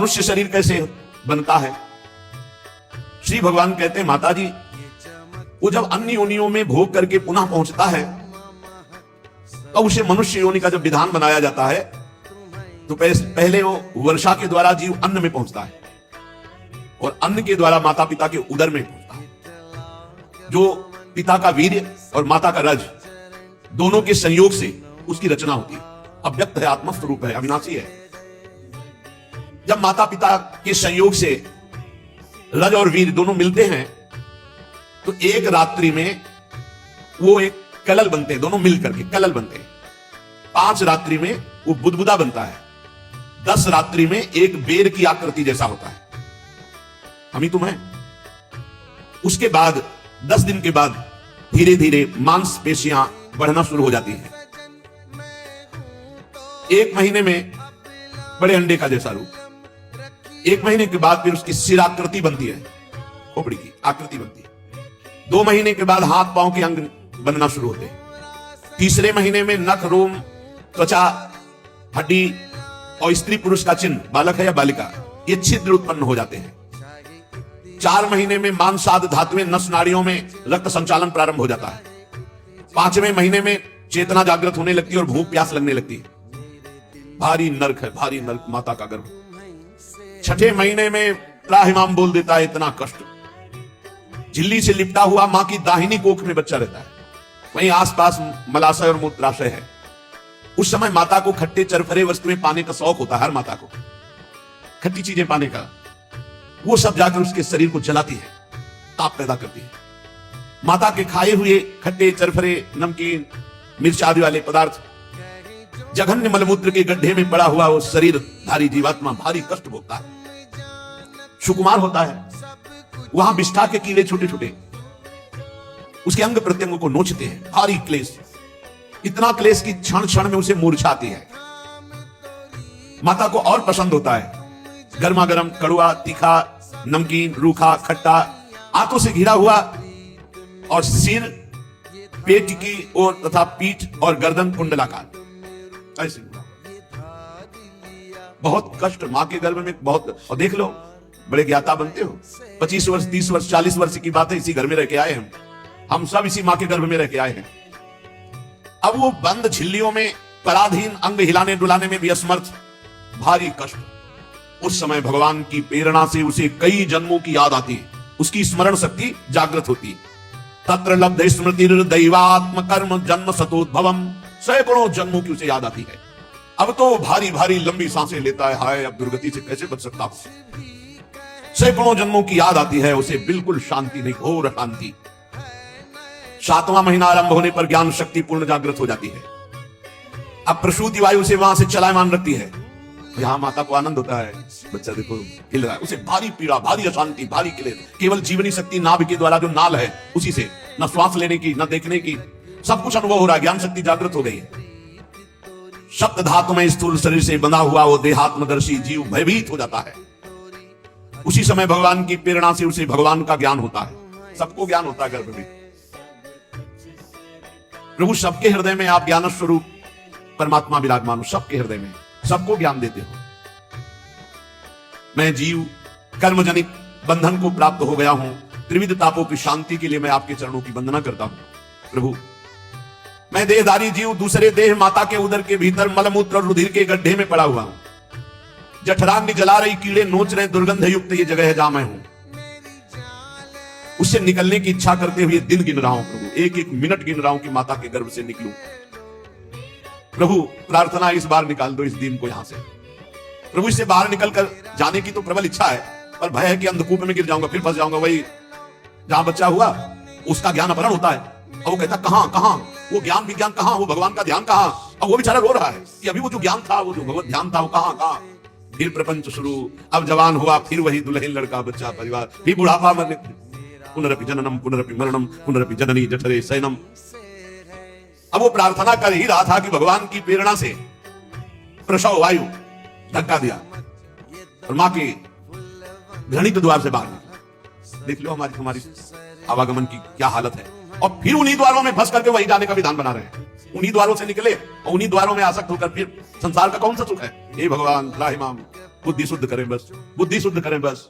मनुष्य शरीर कैसे बनता है? श्री भगवान कहते हैं, माता जी, वो जब अन्य योनियों में भोग करके पुनः पहुंचता है तो उसे मनुष्य योनि का जब विधान बनाया जाता है तो पहले वो वर्षा के द्वारा जीव अन्न में पहुंचता है और अन्न के द्वारा माता पिता के उदर में पहुंचता है। जो पिता का वीर्य और माता का रज दोनों के संयोग से उसकी रचना होती है। अव्यक्त है, आत्मस्वरूप है, अविनाशी है। जब माता पिता के संयोग से रज और वीर दोनों मिलते हैं तो एक रात्रि में वो एक कलल बनते हैं, दोनों मिल करके कलल बनते हैं। 5 रात्रि में वो बुदबुदा बनता है। 10 रात्रि में एक बेर की आकृति जैसा होता है। हम ही तुम हैं। उसके बाद 10 दिन के बाद धीरे धीरे मांसपेशियां बढ़ना शुरू हो जाती हैं। 1 महीने में बड़े अंडे का जैसा रूप। 1 महीने के बाद फिर उसकी सिराकृति बनती है, खोपड़ी की आकृति बनती है। 2 महीने के बाद हाथ पांव के अंग बनना शुरू होते हैं। 3रे महीने में नख, रोम, त्वचा, हड्डी और स्त्री पुरुष का चिन्ह, बालक है या बालिका, ये छिद्र उत्पन्न हो जाते हैं। 4 महीने में मांसाद धातुएं नस नाड़ियों में रक्त संचालन प्रारंभ हो जाता है। 5वें महीने में चेतना जागृत होने लगती है और भूख प्यास लगने लगती है। भारी नरक है, भारी नरक माता का गर्भ। 6ठे महीने में त्राहिमाम बोल देता है, इतना कष्ट। झिल्ली से लिपटा हुआ मां की दाहिनी कोख में बच्चा रहता है, वहीं आसपास मलाशय और मूत्राशय है। उस समय माता को खट्टे चरफरे वस्तुएं पाने का शौक होता है, हर माता को खट्टी चीजें पाने का। वो सब जाकर उसके शरीर को जलाती है, ताप पैदा करती है। माता के खाए हुए खट्टे चरफरे, नमकीन, मिर्च आदि वाले पदार्थ जघन्य मलमूत्र के गड्ढे में पड़ा हुआ वो शरीरधारी जीवात्मा भारी कष्ट भोगता है। सुकुमार होता है, वहां विष्ठा के कीड़े छोटे छोटे उसके अंग प्रत्यंगों को नोचते हैं। भारी क्लेश, इतना क्लेश की क्षण क्षण में उसे मूर्छा आती है। माता को और पसंद होता है गर्मा गर्म, कड़ुआ, तीखा, नमकीन, रूखा, खट्टा, आंतों से घिरा हुआ और सिर, पेट की ओर तथा पीठ और गर्दन कुंडलाकार। ऐसे बहुत कष्ट मां के गर्भ में, बहुत। और देख लो, बड़े ज्ञाता बनते हो। 25 वर्ष, 30 वर्ष, 40 वर्ष की बात है, इसी घर में रह के आए हैं हम सब इसी मां के गर्भ में रह के आए हैं। अब वो बंद झिल्लियों में पराधीन, अंग हिलाने डुलाने में भी असमर्थ, भारी कष्ट। उस समय भगवान की प्रेरणा से उसे कई जन्मों की याद आती है, उसकी स्मरण शक्ति जागृत होती है। तत्र लब्ध स्मृति दैवात्म कर्म जन्म सतोद्भवम, सैकड़ों जन्मों की उसे याद आती है। अब तो भारी भारी लंबी सांसें लेता है, हाय अब दुर्गति से कैसे बच सकता हूं। सैकड़ों जन्मों की याद आती है उसे, बिल्कुल शांति नहीं, घोर शांति। 7वां महीना आरंभ होने पर ज्ञान शक्ति पूर्ण जागृत हो जाती है। अब प्रसूति वायु से वहां से चलायमान रखती है। यहां माता को आनंद होता है, बच्चा देखो हिल रहा है। उसे भारी पीड़ा, भारी अशांति, भारी क्लेश। केवल जीवनी शक्ति नाभि के द्वारा जो नाल है उसी से, न श्वास लेने की, न देखने की, सब कुछ अनुभव हो रहा है। ज्ञान शक्ति जागृत हो गई है। सप्त धातु में स्थूल शरीर से बंधा हुआ वो देहात्मदर्शी जीव भयभीत हो जाता है। उसी समय भगवान की प्रेरणा से उसे भगवान का ज्ञान होता है। सबको ज्ञान होता है गर्भ में। प्रभु सबके हृदय में आप ज्ञान स्वरूप परमात्मा विराजमान हो, सबके हृदय में, सबको ज्ञान देते हो। मैं जीव कर्मजनित बंधन को प्राप्त हो गया हूं। त्रिविध तापों की शांति के लिए मैं आपके चरणों की वंदना करता हूं। प्रभु, मैं देहधारी जीव दूसरे देह माता के उदर के भीतर मलमूत्र और रुधिर के गड्ढे में पड़ा हुआ हूं। जठराग्नि जला रही, कीड़े नोच रहे, दुर्गंध युक्त ये जगह है जहां मैं हूं। उससे निकलने की इच्छा करते हुए दिन गिन रहा हूं प्रभु, एक एक मिनट गिन रहा हूं कि माता के गर्भ से निकलूं। प्रभु प्रार्थना इस बार निकाल दो इस दिन को यहां से। प्रभु इससे बाहर निकलकर जाने की तो प्रबल इच्छा है, पर भय है कि अंधकूप में गिर जाऊंगा, फिर फंस जाऊंगा वही जहां बच्चा हुआ। उसका ज्ञान अपहरण होता है और वो कहता कहां कहां, वो ज्ञान विज्ञान कहां, वो भगवान का ध्यान कहां। और वो बेचारा रो रहा है कि अभी वो जो ज्ञान था, वो जो भगवत ध्यान था, वो कहां कहां। फिर प्रपंच शुरू, अब जवान हुआ, फिर वही दुल्हन, लड़का, बच्चा, परिवार, फिर बुढ़ापा, मरने, पुनरपि जननम पुनरपि मरणम पुनरपि जननी जठरे शयनम। अब वो प्रार्थना कर ही रहा था कि भगवान की प्रेरणा से प्रसव वायु धक्का दिया और मां के घृणित द्वार से बाहर निकला। देख लो हमारी आवागमन की क्या हालत है। और फिर उन्हीं द्वारों में फंस करके वही जाने का विधान बना रहे हैं। उन्हीं द्वारों से निकले और उन्हीं द्वारों में आसक्त होकर फिर संसार का कौन सा सुख है। हे भगवान त्राहिमाम, बुद्धि शुद्ध करें बस, बुद्धि शुद्ध करें बस।